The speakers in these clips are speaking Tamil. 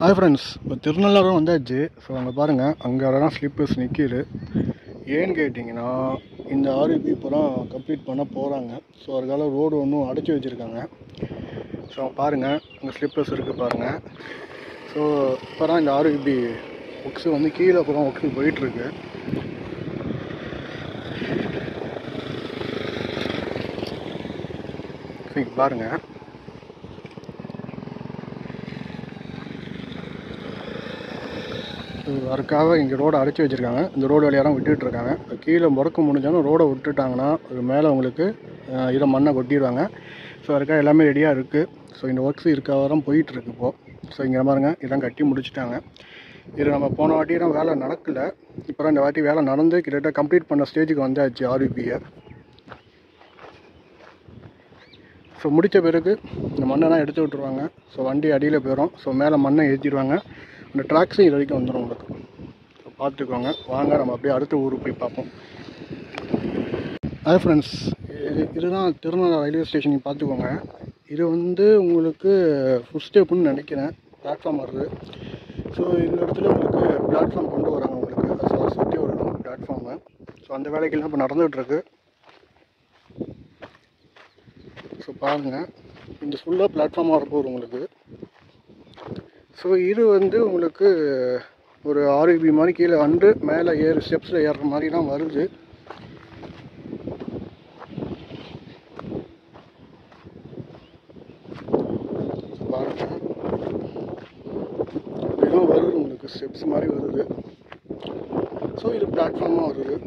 ஹாய் ஃப்ரெண்ட்ஸ், இப்போ திருநள்ளாறும் வந்தாச்சு. ஸோ அங்கே பாருங்கள், அங்கே தான் ஸ்லிப்பர்ஸ் நிற்கிது. ஏன்னு கேட்டிங்கன்னா, இந்த ஆர்யூபி இப்போ தான் கம்ப்ளீட் பண்ண போகிறாங்க. ஸோ அதுக்காக ரோடு ஒன்றும் அடைச்சி வச்சுருக்காங்க. ஸோ பாருங்கள், அங்கே ஸ்லிப்பர்ஸ் இருக்குது பாருங்கள். ஸோ இப்போ தான் இந்த ஆர்யூபி ஒர்க்ஸு வந்து கீழே அப்புறம் ஒர்க்ஸு போயிட்டுருக்கு. ஸோ இங்கே பாருங்கள், அதுக்காக இங்கே ரோடை அடைச்சி வச்சுருக்காங்க. இந்த ரோடு வழியாக தான் விட்டுட்டுருக்காங்க. கீழே முறக்க முடிஞ்சாலும் ரோடை விட்டுட்டாங்கன்னா அது மேலே உங்களுக்கு இதை மண்ணை கொட்டிடுவாங்க. ஸோ அதுக்காக எல்லாமே ரெடியாக இருக்குது. ஸோ இந்த ஒர்க்ஸ் இருக்காக தான் போயிட்டுருக்கு இப்போது. ஸோ இங்கே பாருங்க, இதான் கட்டி முடிச்சுட்டாங்க. இது நம்ம போன வாட்டி தான் வேலை நடக்கலை. இப்போ தான் இந்த வாட்டி வேலை நடந்து கிட்டத்தட்ட கம்ப்ளீட் பண்ண ஸ்டேஜுக்கு வந்தாச்சு ஆர்யூபியை. ஸோ முடித்த பிறகு இந்த மண்ணெல்லாம் எடுத்து விட்டுருவாங்க. ஸோ வண்டி அடியில் போயிடும். ஸோ மேலே மண்ணை ஏற்றிடுவாங்க. இந்த ட்ராக்ஸும் இது வரைக்கும் வந்துடும் உங்களுக்கு. ஸோ பார்த்துக்கோங்க. வாங்க நம்ம அப்படியே அடுத்த ஊருக்கு போய் பார்ப்போம். ஹாய் ஃப்ரெண்ட்ஸ், இதுதான் திருநள்ளாறு ரயில்வே ஸ்டேஷன். பார்த்துக்கோங்க, இது வந்து உங்களுக்கு ஃபுட் ஸ்டெப்புன்னு நினைக்கிறேன். பிளாட்ஃபார்ம் வருது. ஸோ இந்த இடத்துல உங்களுக்கு பிளாட்ஃபார்ம் கொண்டு வராங்க. உங்களுக்கு ஸோ சுற்றி ஒரு பிளாட்ஃபார்மு. ஸோ அந்த வேலைக்கெல்லாம் இப்போ நடந்துகிட்ருக்கு. ஸோ பாருங்கள், இந்த ஃபுல்லாக பிளாட்ஃபார்மாக வரப்போகுது உங்களுக்கு. ஸோ இது வந்து உங்களுக்கு ஒரு ஆர்யூபி மாதிரி கீழே வந்து மேலே ஸ்டெப்ஸில் ஏறுற மாதிரி தான் வருது. பாருங்கள், இப்படிதான் வருது உங்களுக்கு, ஸ்டெப்ஸ் மாதிரி வருது. ஸோ இது பிளாட்ஃபார்மாக வருது.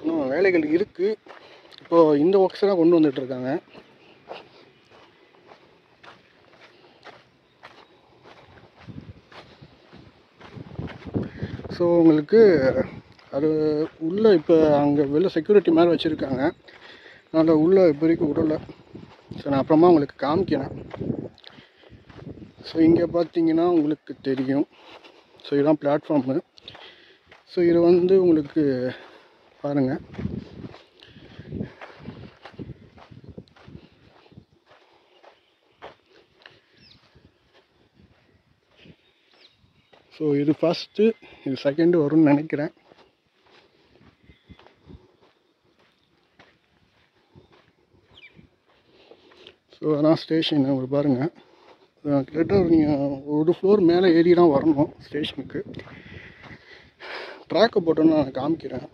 இன்னும் வேலைகள் இருக்குது. இப்போது இந்த ஒர்க்ஸ் தான் கொண்டு வந்துட்டுருக்காங்க. ஸோ உங்களுக்கு அது உள்ளே இப்போ அங்கே வெளில செக்யூரிட்டி மேலே வச்சுருக்காங்க. அதனால் உள்ளே இப்போதைக்கு விடலை. ஸோ நான் அப்புறமா உங்களுக்கு காமிக்கிறேன். ஸோ இங்கே பார்த்தீங்கன்னா உங்களுக்கு தெரியும். ஸோ இதுதான் பிளாட்ஃபார்மு. ஸோ இது வந்து உங்களுக்கு பாருங்கள், ஸோ இது ஃபஸ்ட்டு, இது செகண்டு வரும்னு நினைக்கிறேன். ஸோ அதான் ஸ்டேஷன். ஒரு பாருங்கள், கிட்டத்தட்ட நீங்கள் ஒரு ஃப்ளோர் மேலே ஏறி தான் வரணும் ஸ்டேஷனுக்கு. ட்ராக்கை போட்டோன்னு நான் காமிக்கிறேன்.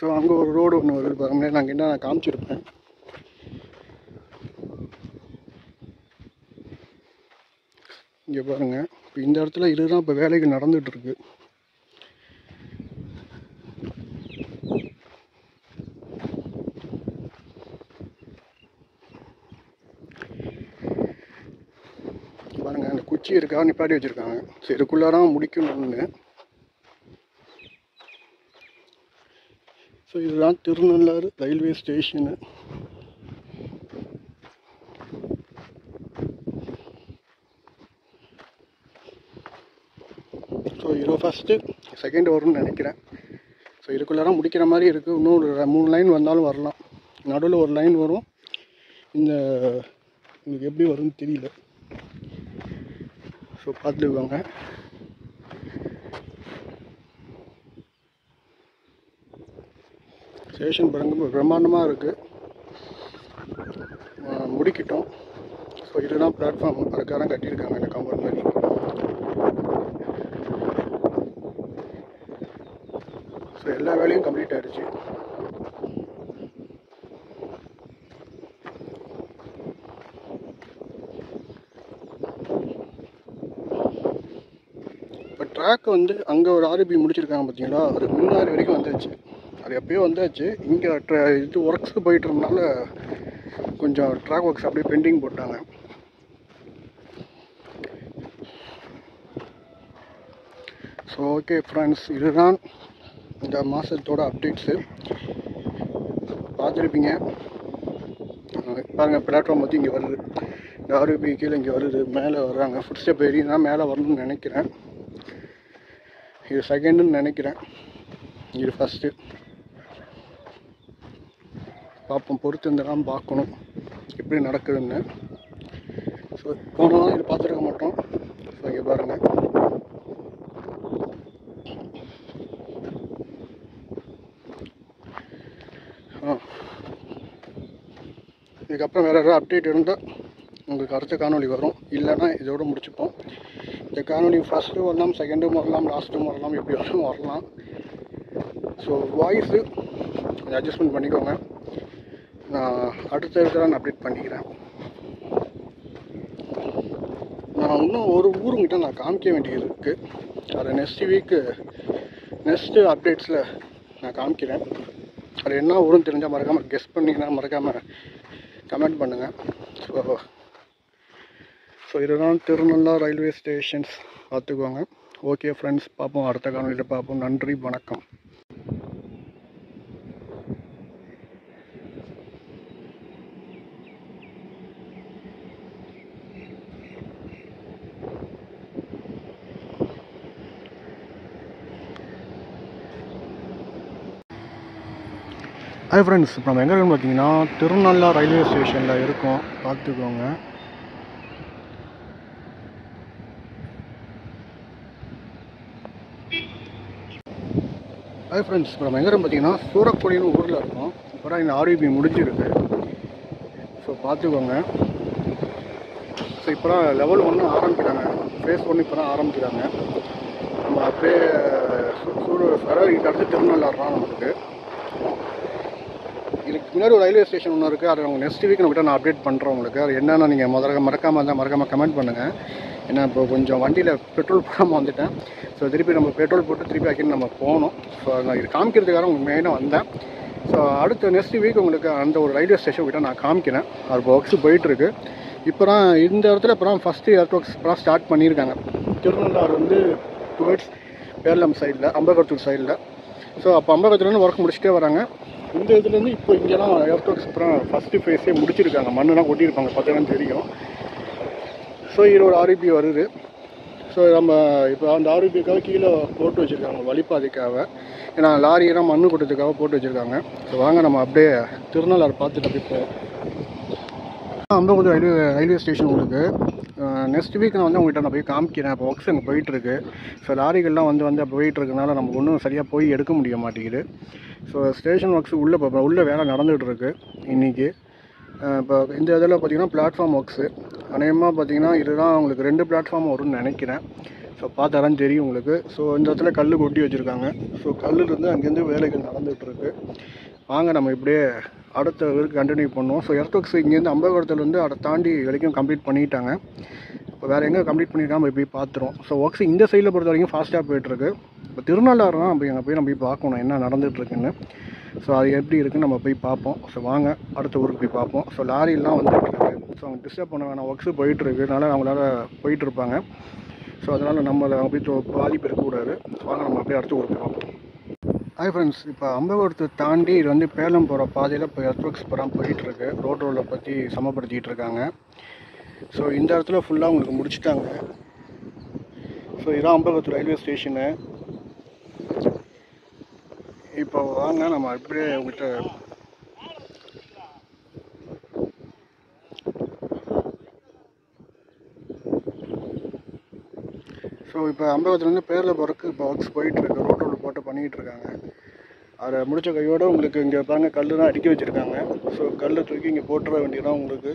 ஸோ அங்கே ஒரு ரோடு ஒன்று வருது பாருங்கள். நான் கிட்ட நான் காமிச்சிருப்பேன். இங்கே பாருங்கள், இப்போ இந்த இடத்துல இதுதான் இப்போ வேலைகள் நடந்துகிட்ருக்கு. பாருங்கள், அந்த குச்சி இருக்கா நிப்பாட்டி வச்சுருக்காங்க. ஸோ இதுக்குள்ளாரான் முடிக்கணும்னு. ஸோ இதுதான் திருநள்ளாறு ரயில்வே ஸ்டேஷனு. ஸோ இது ஃபஸ்ட்டு செகண்ட் வரும்னு நினைக்கிறேன். ஸோ இதுக்குள்ளார முடிக்கிற மாதிரி இருக்குது. இன்னும் ஒரு 3 லைன் வந்தாலும் வரலாம். நடுவில் ஒரு லைன் வரும். இந்த உங்களுக்கு எப்படி வரும்னு தெரியல. ஸோ பார்த்துக்கோங்க. ஸ்டேஷன் பாருங்க, பிரம்மாண்டமாக இருக்குது. முடிக்கிட்டோம். ஸோ இதுதான் பிளாட்ஃபார்ம். அதுக்காக தான் கட்டியிருக்காங்க இந்த காம்பவுண்ட் மாதிரி. ஸோ எல்லா வேலையும் கம்ப்ளீட் ஆகிடுச்சு. இப்போ ட்ராக் வந்து அங்கே ஒரு ஆர்யூபி முடிச்சிருக்காங்க பார்த்தீங்களா, அது முன்னாடி வரைக்கும் வந்துச்சு. அது எப்போயோ வந்தாச்சு. இங்கே இது ஒர்க்ஸுக்கு போயிட்டு இருந்தனால கொஞ்சம் ட்ராக் ஒர்க்ஸ் அப்படியே பெண்டிங் போட்டாங்க. ஸோ ஓகே ஃப்ரெண்ட்ஸ், இதுதான் இந்த மாதத்தோட அப்டேட்ஸு. பார்த்துருப்பீங்க. பாருங்கள், பிளாட்ஃபார்ம் வந்து இங்கே வருது. இந்த ஆர்யூபி கீழே இங்கே வருது. மேலே வர்றாங்க. ஃபுட் ஸ்டெப் ஏறி தான் மேலே வரணும்னு நினைக்கிறேன். இது செகண்டுன்னு நினைக்கிறேன். இது ஃபஸ்ட்டு. பார்ப்போம், பொறுத்து இருந்தெல்லாம் பார்க்கணும் எப்படி நடக்குதுன்னு. ஸோ போனால் இது பார்த்துருக்க மாட்டோம். ஸோ இங்கே பாருங்கள், இதுக்கப்புறம் வேறு ஏதாவது அப்டேட் இருந்தால் உங்களுக்கு அடுத்த காணொலி வரும். இல்லைன்னா இதோடு முடிச்சுப்போம். இந்த காணொலி ஃபஸ்ட்டும் வரலாம், செகண்டும் வரலாம், லாஸ்ட்டும் வரலாம், எப்படி வரும் வரலாம். ஸோ வாய்ஸு கொஞ்சம் அட்ஜஸ்ட்மெண்ட் பண்ணிக்கோங்க. நான் அடுத்த இருக்கிற நான் அப்டேட் பண்ணிக்கிறேன். நான் இன்னும் ஒரு ஊருங்கிட்ட நான் காமிக்க வேண்டியது இருக்குது. அதை நெக்ஸ்ட்டு அப்டேட்ஸில் நான் காமிக்கிறேன். அது என்ன ஊருன்னு தெரிஞ்சால் மறக்காமல் கெஸ் பண்ணிங்கன்னா மறக்காமல் கமெண்ட் பண்ணுங்கள். ஸோ இதுதான் திருநள்ளா ரயில்வே ஸ்டேஷன்ஸ், பார்த்துக்கோங்க. ஓகே ஃப்ரெண்ட்ஸ், பார்ப்போம், அடுத்த காணொலியில் பார்ப்போம். நன்றி, வணக்கம். ஹாய் ஃப்ரெண்ட்ஸ், இப்போ நம்ம எங்கே இருக்குன்னு பார்த்தீங்கன்னா திருநள்ளா ரயில்வே ஸ்டேஷனில் இருக்கோம், பார்த்துக்கோங்க. ஹாய் ஃப்ரெண்ட்ஸ், இப்போ நம்ம எங்கே இருக்குன்னு பார்த்தீங்கன்னா சூரக்குடின்னு ஊரில் இருக்கோம். இப்போ தான் இந்த ஆர்விபி முடிஞ்சிருக்கு. ஸோ பார்த்துக்கோங்க. ஸோ இப்போ தான் லெவல் 1 ஆரம்பிக்கிறாங்க, ஃபேஸ் 1 இப்போ தான் ஆரம்பிக்கிறாங்க. நம்ம அப்படியே அடுத்து திருநள்ளாறு தான் நமக்கு. இதுக்கு முன்னாடி ஒரு ரயில்வே ஸ்டேஷன் ஒன்று இருக்குது, அதை அவங்க நெக்ஸ்ட் வீக் நான் அப்டேட் பண்ணுறோம் உங்களுக்கு. அது என்னென்னா நீங்கள் மறக்காமல் கமெண்ட் பண்ணுங்கள். ஏன்னா இப்போ கொஞ்சம் வண்டியில் பெட்ரோல் போடாமல் வந்துட்டேன். ஸோ திருப்பி நம்ம பெட்ரோல் போட்டு திருப்பி ஆக்கின்னு நம்ம போகணும். ஸோ நான் இது காமிக்கிறதுக்காக உங்களுக்கு மெயினாக வந்தேன். ஸோ அடுத்த நெக்ஸ்ட் வீக் உங்களுக்கு அந்த ஒரு ரயில்வே ஸ்டேஷன் கிட்ட நான் காமிக்கிறேன். அது ஒர்க்ஸ் போயிட்டுருக்கு. இப்போ தான் இந்த இடத்துல இப்போ தான் ஃபஸ்ட்டு எர்த் ஒர்க்ஸ் இப்போ தான் ஸ்டார்ட் பண்ணியிருக்காங்க. திருநள்ளாறு வந்து டுவர்ட்ஸ் பேரளம் சைடில், அம்பகத்தூர் சைடில். ஸோ அப்போ அம்பகத்தூர்லேருந்து ஒர்க் முடிச்சுட்டே வராங்க. இந்த இதுலேருந்து இப்போ இங்கெல்லாம் எர்த் ஒர்க்ஸ் அப்புறம் ஃபஸ்ட்டு ஃபேஸே முடிச்சிருக்காங்க. மண்ணெலாம் கொட்டியிருப்பாங்க, பார்த்தீங்கன்னா தெரியும். ஸோ இது ஒரு ஆர்விபி வருது. ஸோ நம்ம இப்போ அந்த ஆர்விபிக்காக கீழே போட்டு வச்சுருக்காங்க, வழிபாதைக்காக. ஏன்னா லாரியெல்லாம் மண்ணு கொட்டத்துக்காக போட்டு வச்சுருக்காங்க. ஸோ வாங்க நம்ம அப்படியே திருநள்ளாறு பார்த்துட்டு அப்படி போவோம். அம்பகத்தூர் ரயில்வே ஸ்டேஷன் உங்களுக்கு நெக்ஸ்ட் வீக் நான் வந்து உங்கள்கிட்ட நான் போய் காமிக்கிறேன். இப்போ ஒர்க்ஸ் அங்கே போயிட்டுருக்கு. ஸோ லாரிகள்லாம் வந்து போயிட்டுருக்கனால நமக்கு ஒன்றும் சரியாக போய் எடுக்க முடிய மாட்டேங்குது. ஸோ ஸ்டேஷன் ஒர்க்ஸ் உள்ளே வேலை நடந்துகிட்ருக்கு இன்றைக்கி. இப்போ இந்த இதில் பார்த்திங்கன்னா பிளாட்ஃபார்ம் ஒர்க்ஸு அநேகமாக பார்த்திங்கன்னா இதுதான் உங்களுக்கு 2 பிளாட்ஃபார்ம் வரும்னு நினைக்கிறேன். ஸோ பார்த்தாதான் தெரியும் உங்களுக்கு. ஸோ இந்த இடத்துல கல் கொட்டி வச்சுருக்காங்க. ஸோ கல்லுலேருந்து அங்கேருந்து வேலைகள் நடந்துகிட்ருக்கு. வாங்க நம்ம இப்படியே அடுத்த இதுக்கு கண்டினியூ பண்ணுவோம். ஸோ எர்த் ஒர்க்ஸ் இங்கேருந்து அம்பகத்துலேருந்து அதை தாண்டி வரைக்கும் கம்ப்ளீட் பண்ணிட்டாங்க. இப்போ வேறு எங்கே கம்ப்ளீட் பண்ணிட்டால் நம்ம போய் பார்த்துருவோம். ஸோ ஒர்க்ஸ் இந்த சைடில் பொறுத்த வரைக்கும் ஃபாஸ்ட்டாக போயிட்டுருக்கு. இப்போ திருநள்ளாறு தான் நம்ம போய் பார்க்கணும் என்ன நடந்துகிட்ருக்குன்னு. ஸோ அது எப்படி இருக்குன்னு நம்ம போய் பார்ப்போம். ஸோ வாங்க அடுத்த ஊருக்கு போய் பார்ப்போம். ஸோ லாரிலாம் வந்துருக்காங்க. ஸோ அவங்க டிஸ்டர்ப் பண்ண வேணாம், ஒர்க்ஸு போயிட்டுருக்கு, அதனால் அவங்களால போயிட்டுருப்பாங்க. ஸோ அதனால் நம்மளை போய் பாதிப்பு இருக்கக்கூடாது. வாங்க நம்ம அப்படியே அடுத்த ஊருக்கு பார்ப்போம். ஹாய் ஃப்ரெண்ட்ஸ், இப்போ அம்பகத்தூர் தாண்டி இது வந்து பேலம் போகிற பாதையில் இப்போ எர்த் ஒர்க்ஸ் படம் போயிட்டுருக்கு. ரோலை பற்றி சமப்படுத்திகிட்டு இருக்காங்க. ஸோ இந்த இடத்துல ஃபுல்லாக உங்களுக்கு முடிச்சுட்டாங்க. ஸோ இதான் அம்பகத்தூர் ரயில்வே ஸ்டேஷனு. இப்போ வாங்க நம்ம அப்படியே உங்கள்கிட்ட ஸோ இப்போ அம்பகத்துலேருந்து பேரில் போகிறதுக்கு இப்போ ஒர்க்ஸ் போயிட்டுருக்கு. ரோட்டில் போட்டு பண்ணிகிட்ருக்காங்க. அதை முடித்த கையோடு உங்களுக்கு இங்கே பாருங்கள் கல் தான் அடுக்கி வச்சுருக்காங்க. ஸோ கல்லை தூக்கி இங்கே போட்டுற வேண்டியதான் உங்களுக்கு.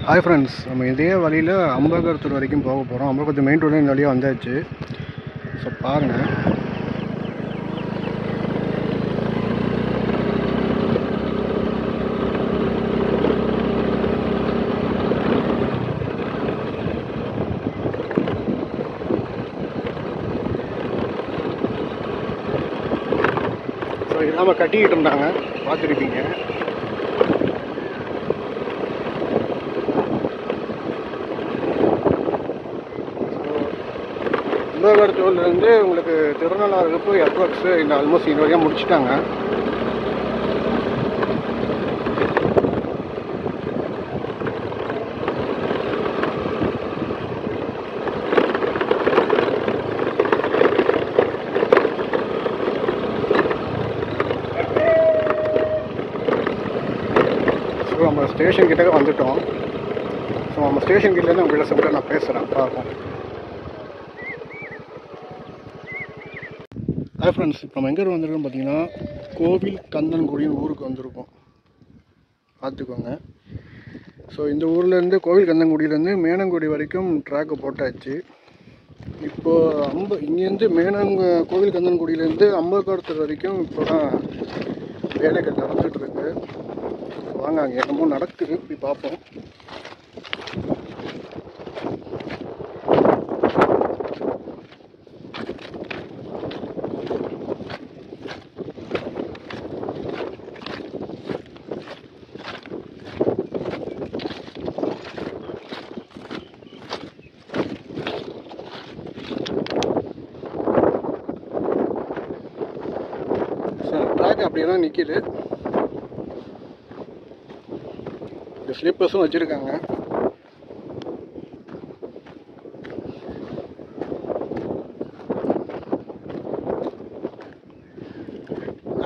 ஹாய் ஃப்ரெண்ட்ஸ், நம்ம இதே வழியில் அம்பகத்தூர் வரைக்கும் போக போகிறோம். அம்பகத்தூர் மெயின் ரோடு இந்த வழியாக வந்தாச்சு. ஸோ பாருங்கள், ஸோ இல்லாமல் கட்டிக்கிட்டு இருந்தாங்க, பார்த்துருப்பீங்க. அம்பகத்தூர்லேருந்து உங்களுக்கு திருநள்ளாறு போய் எர்த் ஒர்க்ஸு இந்த ஆல்மோஸ்ட் இது வரையாக முடிச்சுட்டாங்க. நம்ம ஸ்டேஷன் கிட்டே வந்துட்டோம். ஸோ நம்ம ஸ்டேஷன் கிட்டேருந்து உங்கள்கிட்ட சொல்லிட்டு நான் பேசுகிறேன், பார்ப்போம். ஹாய் ஃப்ரெண்ட்ஸ், இப்போ நம்ம எங்கே வந்திருக்கோம் பார்த்தீங்கன்னா கோவில் கந்தன்குடின்னு ஊருக்கு வந்திருக்கோம், பார்த்துக்கோங்க. ஸோ இந்த ஊர்லேருந்து கோவில் கந்தன்குடியிலேருந்து மேனங்குடி வரைக்கும் ட்ராக்கு போட்டாச்சு. இப்போது இங்கேருந்து கோவில் கந்தன்குடியிலேருந்து அம்பகரத்தூர் வரைக்கும் இப்போ தான் வேலைகள் நடந்துகிட்ருக்கு. வாங்க, அங்கே என்னமோ நடக்குது, இப்படி பார்ப்போம். ட்ராக் அப்படியே தான் நிற்கிது. இந்த ஸ்லீப்பர்ஸும் வச்சுருக்காங்க.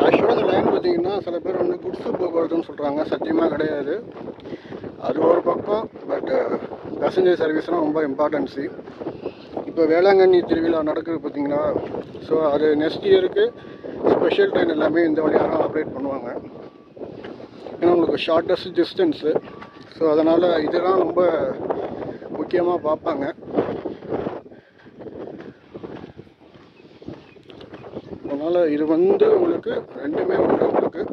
ஆக்சுவலாக இந்த லைன் பார்த்தீங்கன்னா சில பேர் வந்து குட்ஸு போக்குவரத்துன்னு சொல்கிறாங்க, சத்தியமாக கிடையாது. அது ஒரு பக்கம், பட் பேசஞ்சர் சர்வீஸ்லாம் ரொம்ப இம்பார்ட்டன்ஸு. இப்போ வேளாங்கண்ணி திருவிழா நடக்குது பார்த்தீங்களா, ஸோ அது நெக்ஸ்ட் இயருக்கு ஸ்பெஷல் ட்ரெயின் எல்லாமே இந்த வழியாக தான் ஆப்ரேட் பண்ணுவாங்க. ஏன்னா உங்களுக்கு ஷார்ட்டஸ்ட் டிஸ்டன்ஸு, ஸோ அதனால் இதெல்லாம் ரொம்ப முக்கியமாக பார்ப்பாங்க. அதனால் இது வந்து உங்களுக்கு ரெண்டுமே உண்டு. உங்களுக்கு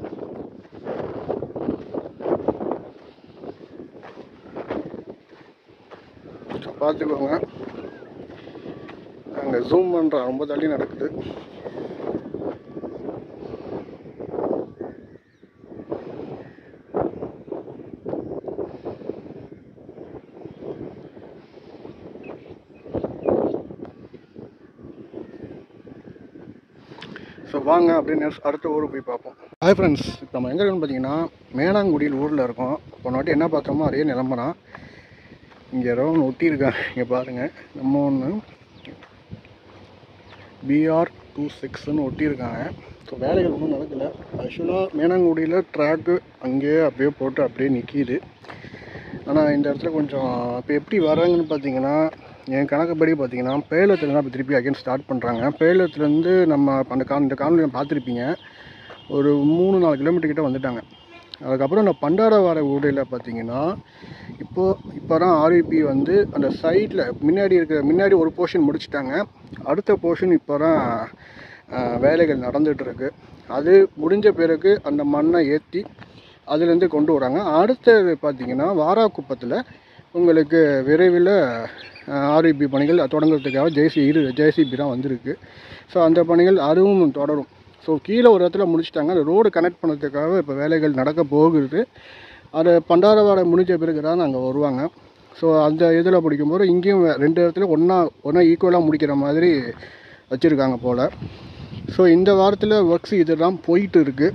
பார்த்துக்கோங்க, நாங்கள் ஜூம் பண்ணுறோம், ரொம்ப தள்ளி நடக்குது. ஸோ வாங்க அப்படின்னு அடுத்த ஊருக்கு போய் பார்ப்போம். ஹாய் ஃப்ரெண்ட்ஸ், இப்போ நம்ம எங்கே இருக்குன்னு பார்த்தீங்கன்னா மேனாங்குடியில் ஊரில் இருக்கோம். போன வாட்டி என்ன பார்த்தோமோ அதே நிலம்பரம். இங்கே ஏதோ ஒன்று ஒட்டியிருக்காங்க, இங்கே பாருங்கள். நம்ம ஒன்று BR26ன்னு ஒட்டியிருக்காங்க. ஸோ வேலைகள் ஒன்றும் நடக்கலை. ஆக்சுவலாக மேனாங்குடியில் ட்ராக்கு அங்கேயே அப்படியே போட்டு அப்படியே நிற்கிது. ஆனால் இந்த இடத்துல கொஞ்சம் இப்போ எப்படி வராங்கன்னு பார்த்தீங்கன்னா, என் கணக்குப்படி பார்த்தீங்கன்னா பேலத்தில் தான் இப்போ திருப்பி அகைன் ஸ்டார்ட் பண்ணுறாங்க. பேலத்துலேருந்து நம்ம இந்த காணொலியை பார்த்துருப்பீங்க, ஒரு 3-4 கிலோமீட்டர் கிட்ட வந்துட்டாங்க. அதுக்கப்புறம் இந்த பண்டாரவாடை ஊடையில் பார்த்தீங்கன்னா இப்போ தான் ஆர்இபி வந்து அந்த சைடில் முன்னாடி ஒரு போர்ஷன் முடிச்சுட்டாங்க. அடுத்த போர்ஷன் இப்போ தான் வேலைகள் நடந்துகிட்ருக்கு. அது முடிஞ்ச பிறகு அந்த மண்ணை ஏற்றி அதுலேருந்து கொண்டு வராங்க. அடுத்தது பார்த்திங்கன்னா வாராக்குப்பத்தில் உங்களுக்கு விரைவில் ஆர்இபி பணிகள் தொடங்குறதுக்காக ஜேசிபி தான் வந்திருக்கு. ஸோ அந்த பணிகள் அதுவும் தொடரும். ஸோ கீழே ஒரு இடத்துல முடிச்சுட்டாங்க. அந்த ரோடு கனெக்ட் பண்ணுறதுக்காக இப்போ வேலைகள் நடக்க போகுது. அது பண்டாரவாடை முடிஞ்ச பிறகு தான் அங்கே வருவாங்க. ஸோ அந்த இதில் பிடிக்கும்போது இங்கேயும் 2 இடத்துல ஒன்றா ஈக்குவலாக முடிக்கிற மாதிரி வச்சுருக்காங்க போல். ஸோ இந்த வாரத்தில் ஒர்க்ஸ் இதெல்லாம் போயிட்டு இருக்குது.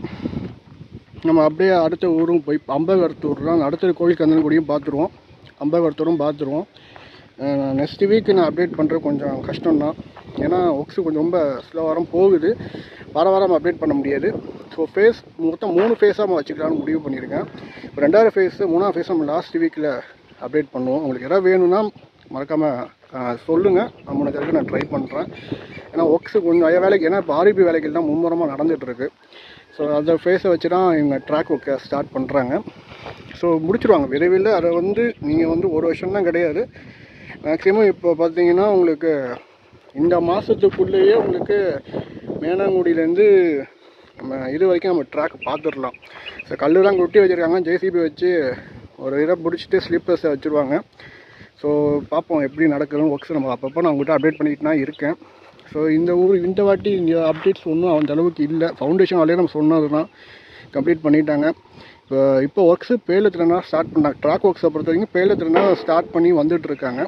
நம்ம அப்படியே அடுத்த ஊரும் போய் அம்பகரத்தூர் தான், அடுத்த கோவில் கந்தன்குடியும் பார்த்துருவோம், அம்பகரத்தூரும் பார்த்துருவோம். நெக்ஸ்ட் வீக் நான் அப்டேட் பண்ணுறது கொஞ்சம் கஷ்டம்தான், ஏன்னா ஒர்க்ஸு கொஞ்சம் ரொம்ப ஸ்லோவாக போகுது. வாரம் அப்டேட் பண்ண முடியாது. ஸோ மொத்தம் 3 ஃபேஸாக வச்சுக்கலான்னு முடிவு பண்ணியிருக்கேன். இப்போ 2வது ஃபேஸு 3வது ஃபேஸ் நம்ம லாஸ்ட் வீக்கில் அப்டேட் பண்ணுவோம். உங்களுக்கு எதாவது வேணும்னா மறக்காமல் சொல்லுங்கள், நம்ம முடிஞ்சதுக்கு நான் ட்ரை பண்ணுறேன். ஏன்னா ஒர்க்ஸு கொஞ்சம் வேலைக்கு, ஏன்னா இப்போ ஆர்இபி வேலைகள் தான் மும்முரமாக நடந்துகிட்ருக்கு. ஸோ அந்த ஃபேஸை வச்சு தான் இவங்க ட்ராக் ஒர்க்கை ஸ்டார்ட் பண்ணுறாங்க. ஸோ முடிச்சுடுவாங்க விரைவில். அதை வந்து நீங்கள் வந்து 1 வருஷம் தான் கிடையாது, மேக்ஸிமம் இப்போ பார்த்தீங்கன்னா உங்களுக்கு இந்த மாதத்துக்குள்ளேயே உங்களுக்கு மேனாங்குடியிலேருந்து நம்ம இது வரைக்கும் நம்ம ட்ராக் பார்த்துடலாம். ஸோ கல்லுலாம் கொட்டி வச்சுருக்காங்க, ஜேசிபி வச்சு ஒரு இதை பிடிச்சிட்டு ஸ்லீப்பர்ஸை வச்சுருவாங்க. ஸோ பார்ப்போம் எப்படி நடக்குதுன்னு. ஒர்க்ஸ் நம்ம அப்பப்போ நான் உங்கள்கிட்ட அப்டேட் பண்ணிட்டு தான் இருக்கேன். ஸோ இந்த வாட்டி இந்த அப்டேட்ஸ் ஒன்றும் அந்த அளவுக்கு இல்லை. ஃபவுண்டேஷன் ஆல்ரெடி நம்ம சொன்னது தான் கம்ப்ளீட் பண்ணிட்டாங்க. இப்போ ஒர்க்ஸு பேலத்துலனா ஸ்டார்ட் பண்ணாங்க. ட்ராக் ஒர்க்ஸை பொறுத்த வரைக்கும் பேலத்துலனா ஸ்டார்ட் பண்ணி வந்துட்டுருக்காங்க.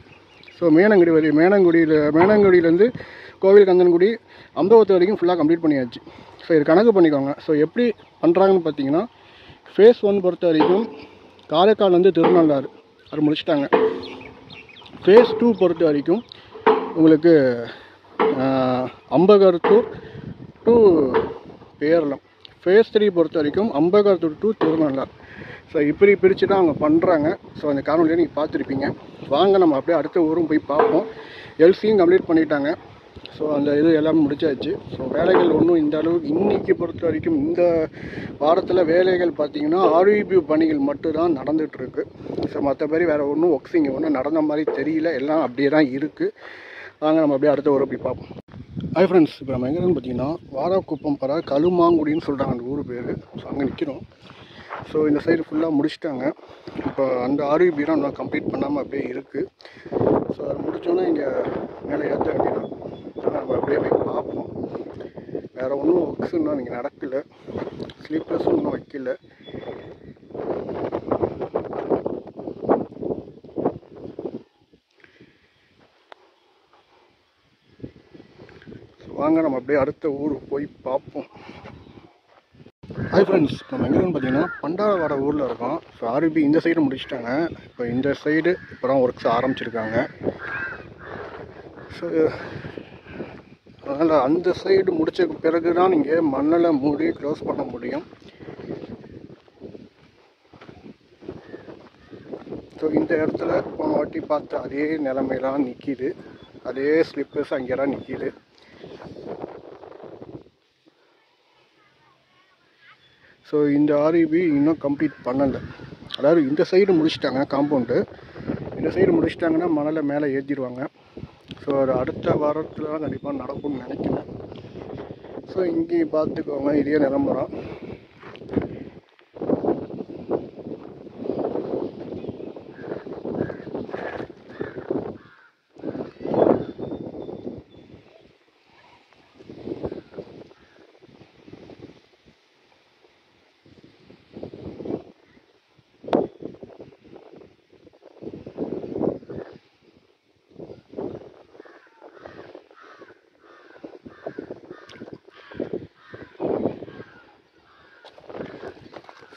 ஸோ மேனாங்குடியிலேருந்து கோவில் கந்தன்குடி அம்பகரத்தூர் வரைக்கும் ஃபுல்லாக கம்ப்ளீட் பண்ணியாச்சு. ஸோ இது கணக்கு பண்ணிக்கோங்க. ஸோ எப்படி பண்ணுறாங்கன்னு பார்த்தீங்கன்னா, ஃபேஸ் 1 பொறுத்த வரைக்கும் காரைக்கால்லேருந்து திருநள்ளாறு அது முடிச்சுட்டாங்க. ஃபேஸ் 2 பொறுத்த வரைக்கும் உங்களுக்கு அம்பகரத்தூர் டு பேரளம். ஃபேஸ் 3 பொறுத்த வரைக்கும் அம்பகரத்தூர் டு திருநள்ளாறு. ஸோ இப்படி பிரித்து தான் அவங்க பண்ணுறாங்க. ஸோ அந்த காணொலியை நீங்கள் பார்த்துருப்பீங்க. வாங்க நம்ம அப்படியே அடுத்த ஊரும் போய் பார்ப்போம். எல்சியும் கம்ப்ளீட் பண்ணிட்டாங்க. ஸோ அந்த இது எல்லாமே முடிச்சாச்சு. ஸோ வேலைகள் ஒன்றும் இந்த அளவுக்கு இன்றைக்கி பொறுத்த வரைக்கும் இந்த வாரத்தில் வேலைகள் பார்த்திங்கன்னா ஆர்விபியூ பணிகள் மட்டும்தான் நடந்துகிட்ருக்கு. ஸோ மற்றபடி வேறு ஒன்றும் ஒர்க்ஸிங் ஒன்றும் நடந்த மாதிரி தெரியல, எல்லாம் அப்படியே தான் இருக்குது. வாங்க நம்ம அப்படியே அடுத்த ஊரை போய் பார்ப்போம். ஹாய் ஃப்ரெண்ட்ஸ், இப்போ நம்ம எங்கேன்னு பார்த்தீங்கன்னா வாராக்குப்பம் பரா கழுமாங்குடின்னு சொல்கிறாங்க அந்த ஊர் பேர். ஸோ அங்கே நிற்கிறோம். ஸோ இந்த சைடு ஃபுல்லாக முடிச்சிட்டாங்க. இப்போ அந்த ஆர்விபிலாம் இன்னும் கம்ப்ளீட் பண்ணாமல் அப்படியே இருக்குது. ஸோ அதை முடித்தோன்னே இங்கே மேலே ஏற்ற வேண்டியதான். நம்ம அப்படியே போய் பார்ப்போம். வேறு ஒன்றும் ஒர்க்ஸ் இன்னும் இங்கே நடக்கலை, ஸ்லீப்பர்ஸும் இன்னும் வைக்கல. வாங்க நம்ம அப்படியே அடுத்த ஊருக்கு போய் பார்ப்போம். ஹாய் ஃப்ரெண்ட்ஸ், நம்ம எங்கேன்னு பார்த்தீங்கன்னா பண்டாரவாடை ஊரில் இருக்கோம். ஸோ ஆர்விபி இந்த சைடு முடிச்சிட்டாங்க. இப்போ இந்த சைடு இப்போ தான் ஒர்க்ஸ் ஆரம்பிச்சிருக்காங்க. ஸோ அதனால் அந்த சைடு முடித்த பிறகு தான் நீங்கள் மண்ணில் மூடி க்ளோஸ் பண்ண முடியும். ஸோ இந்த இடத்துல போன வாட்டி பார்த்த அதே நிலைமையெல்லாம் நிற்கிது. அதே ஸ்லிப்பர்ஸ் அங்கே தான் நிற்கிது. ஸோ இந்த ஆர்விபி இன்னும் கம்ப்ளீட் பண்ணலை. அதாவது இந்த சைடு முடிச்சிட்டாங்க காம்பவுண்டு. இந்த சைடு முடிச்சிட்டாங்கன்னா மணலை மேலே ஏற்றிடுவாங்க. ஸோ அது அடுத்த வாரத்தில் தான் கண்டிப்பாக நடக்கும்னு நினைக்கிறேன். ஸோ இங்கேயும் பார்த்துக்கோங்க, இதே நிலம்பரம்.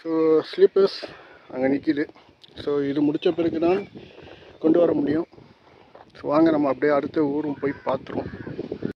ஸோ ஸ்லீப்பர்ஸ் அங்கே நிற்கிது. ஸோ இது முடித்த பிறகு தான் கொண்டு வர முடியும். ஸோ வாங்க நம்ம அப்படியே அடுத்த ஊரும் போய் பார்த்துருவோம்.